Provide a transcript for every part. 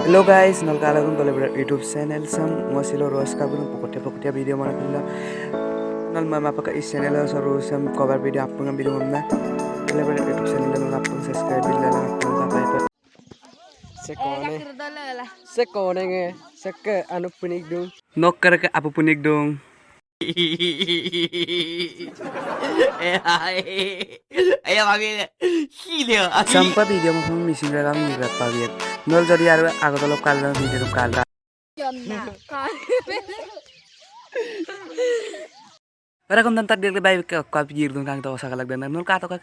Hello guys, nalkalagun tole YouTube channel sam mosilo roska gunung pokotia video mana pula nal mama pakai is channel so rosam cover video apung video mana tole YouTube channel nal apung subscribe bila la apung ka pai sekone nge sekke anu punik dong nok ke apu punik dong Ayo panggil gila. sampai video mau missing dalam nirat paviet nol jadi aru aku tolong kalian video kalian Ora kung tantar dir bay ka kapigir dun kang to sa kalagdan nul ka to ka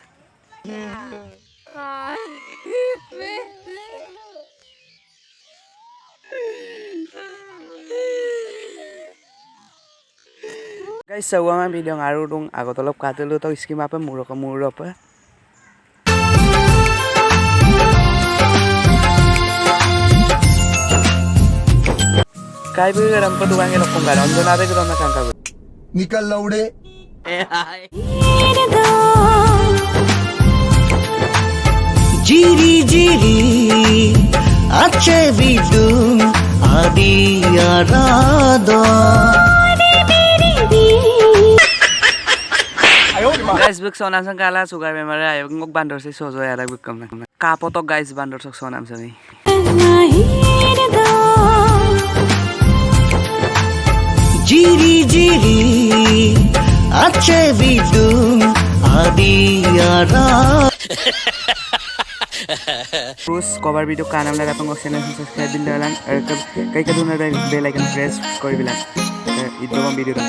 Guys, sawa man video ngaru dong ako tolop katelo to skim apa muro pa Kai bu ram pa duang elok kong garon do nabe ko na kang ka निकल लौड़े जिरी जिरी अच्छे बिडुम आदि आराधो Guys, buk sonam sang kala sugar memang ayo ngok bandor si sozo ya buk kam na kapotok guys bandor sok sonam sami Jiri Jiri अच्छे बिडुम आदि आराधो Terus cover video kanam na datang channel subscribe bilang kay kaduna bell icon press kori bilang itu bang video dah